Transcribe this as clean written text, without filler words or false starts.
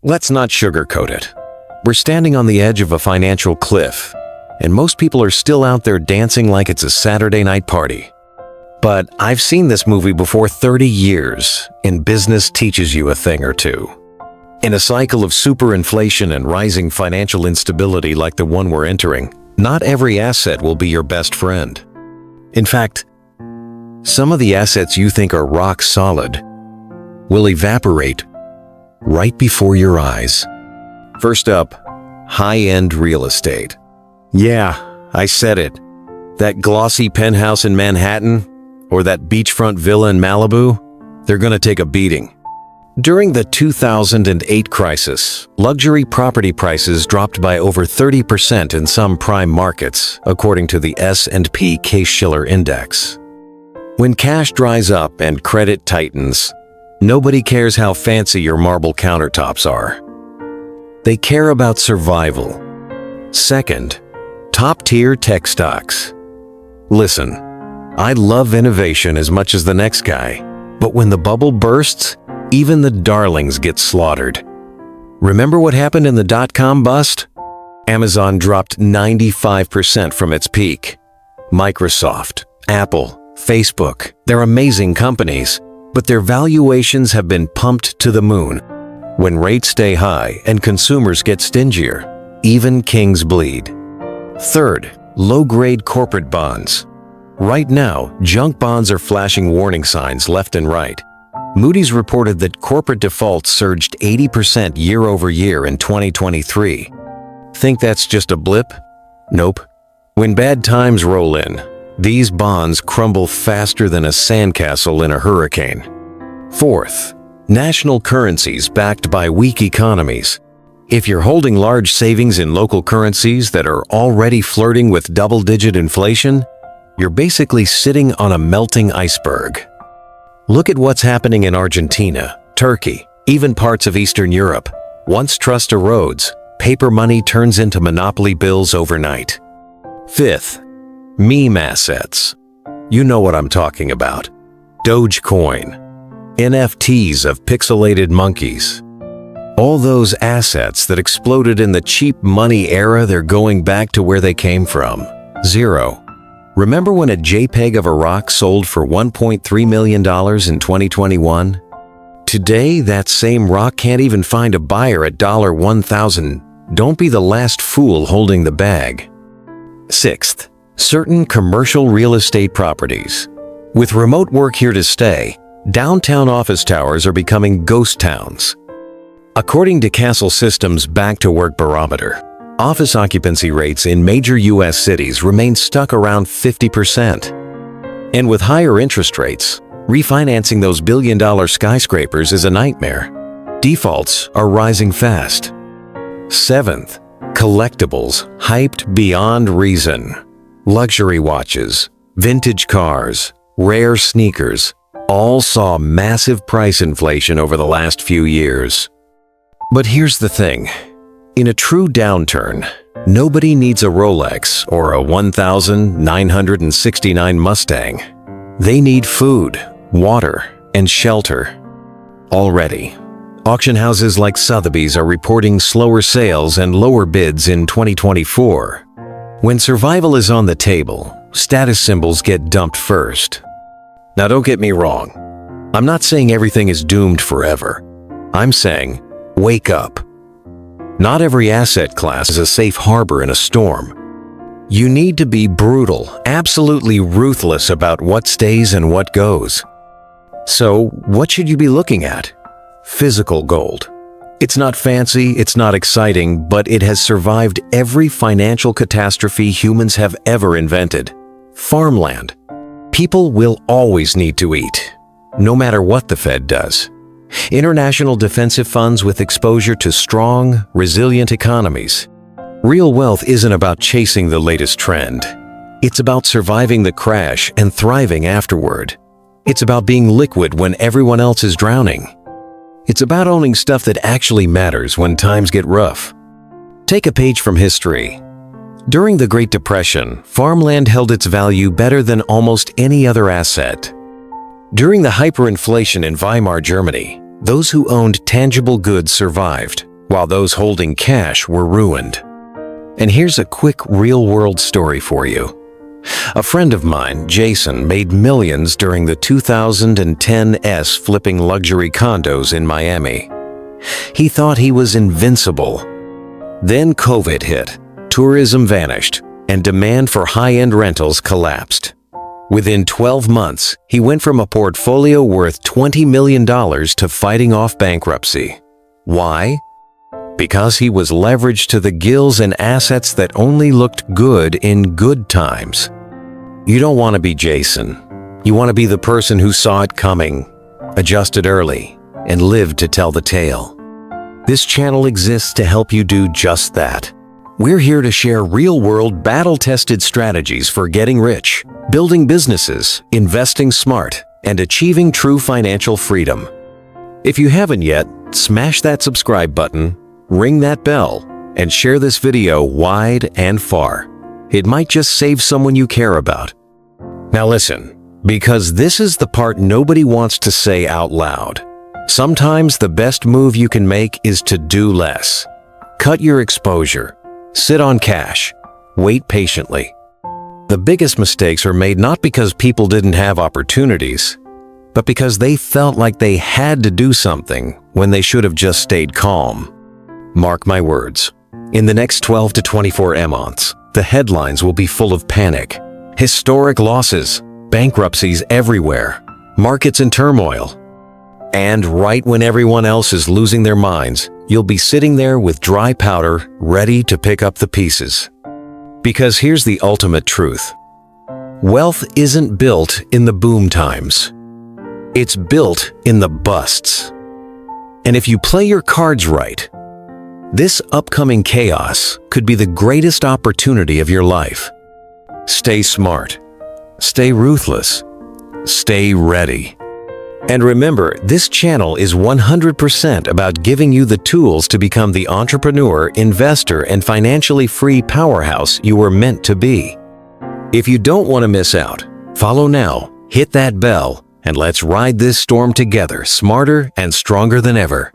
Let's not sugarcoat it. We're standing on the edge of a financial cliff, and most people are still out there dancing like it's a Saturday night party. But I've seen this movie before 30 years, and business teaches you a thing or two. In a cycle of superinflation and rising financial instability like the one we're entering, not every asset will be your best friend. In fact, some of the assets you think are rock solid will evaporate right before your eyes. First up, high-end real estate. Yeah, I said it. That glossy penthouse in Manhattan or that beachfront villa in Malibu, they're gonna take a beating. During the 2008 crisis, luxury property prices dropped by over 30% in some prime markets, according to the S&P Case-Shiller Index. When cash dries up and credit tightens, nobody cares how fancy your marble countertops are. They care about survival. Second, top-tier tech stocks. Listen, I love innovation as much as the next guy, but when the bubble bursts, even the darlings get slaughtered. Remember what happened in the dot-com bust? Amazon dropped 95% from its peak. Microsoft, Apple, Facebook, they're amazing companies, but their valuations have been pumped to the moon. When rates stay high and consumers get stingier, even kings bleed. Third, low-grade corporate bonds. Right now, junk bonds are flashing warning signs left and right. Moody's reported that corporate defaults surged 80% year over year in 2023. Think that's just a blip? Nope. When bad times roll in, these bonds crumble faster than a sandcastle in a hurricane. Fourth, national currencies backed by weak economies. If you're holding large savings in local currencies that are already flirting with double-digit inflation, you're basically sitting on a melting iceberg. Look at what's happening in Argentina, Turkey, even parts of Eastern Europe. Once trust erodes, paper money turns into monopoly bills overnight. Fifth, meme assets. You know what I'm talking about. Dogecoin, NFTs of pixelated monkeys. All those assets that exploded in the cheap money era, they're going back to where they came from. Zero. Remember when a JPEG of a rock sold for $1.3 million in 2021? Today, that same rock can't even find a buyer at $1,000. Don't be the last fool holding the bag. Sixth, certain commercial real estate properties. With remote work here to stay, downtown office towers are becoming ghost towns. According to Castle Systems' Back to Work Barometer, office occupancy rates in major U.S. cities remain stuck around 50%. And with higher interest rates, refinancing those billion-dollar skyscrapers is a nightmare. Defaults are rising fast. Seventh, collectibles hyped beyond reason. Luxury watches, vintage cars, rare sneakers, all saw massive price inflation over the last few years. But here's the thing. In a true downturn, nobody needs a Rolex or a 1969 Mustang. They need food, water, and shelter. Already, auction houses like Sotheby's are reporting slower sales and lower bids in 2024. When survival is on the table, status symbols get dumped first. Now don't get me wrong. I'm not saying everything is doomed forever. I'm saying, wake up. Not every asset class is a safe harbor in a storm. You need to be brutal, absolutely ruthless about what stays and what goes. So, what should you be looking at? Physical gold. It's not fancy, it's not exciting, but it has survived every financial catastrophe humans have ever invented. Farmland. People will always need to eat, no matter what the Fed does. International defensive funds with exposure to strong, resilient economies. Real wealth isn't about chasing the latest trend. It's about surviving the crash and thriving afterward. It's about being liquid when everyone else is drowning. It's about owning stuff that actually matters when times get rough. Take a page from history. During the Great Depression, farmland held its value better than almost any other asset. During the hyperinflation in Weimar Germany, those who owned tangible goods survived, while those holding cash were ruined. And here's a quick real-world story for you. A friend of mine, Jason, made millions during the 2010s flipping luxury condos in Miami. He thought he was invincible. Then COVID hit, tourism vanished, and demand for high-end rentals collapsed. Within 12 months, he went from a portfolio worth $20 million to fighting off bankruptcy. Why? Because he was leveraged to the gills in assets that only looked good in good times. You don't want to be Jason. You want to be the person who saw it coming, adjusted early, and lived to tell the tale. This channel exists to help you do just that. We're here to share real-world, battle-tested strategies for getting rich, building businesses, investing smart, and achieving true financial freedom. If you haven't yet, smash that subscribe button, ring that bell, and share this video wide and far. It might just save someone you care about. Now listen, because this is the part nobody wants to say out loud. Sometimes the best move you can make is to do less. Cut your exposure. Sit on cash. Wait patiently. The biggest mistakes are made not because people didn't have opportunities, but because they felt like they had to do something when they should have just stayed calm. Mark my words. In the next 12 to 24 months, the headlines will be full of panic. Historic losses, bankruptcies everywhere, markets in turmoil. And right when everyone else is losing their minds, you'll be sitting there with dry powder, ready to pick up the pieces. Because here's the ultimate truth. Wealth isn't built in the boom times. It's built in the busts. And if you play your cards right, this upcoming chaos could be the greatest opportunity of your life. Stay smart. Stay ruthless. Stay ready. And remember, this channel is 100% about giving you the tools to become the entrepreneur, investor, and financially free powerhouse you were meant to be. If you don't want to miss out, follow now, hit that bell, and let's ride this storm together, smarter and stronger than ever.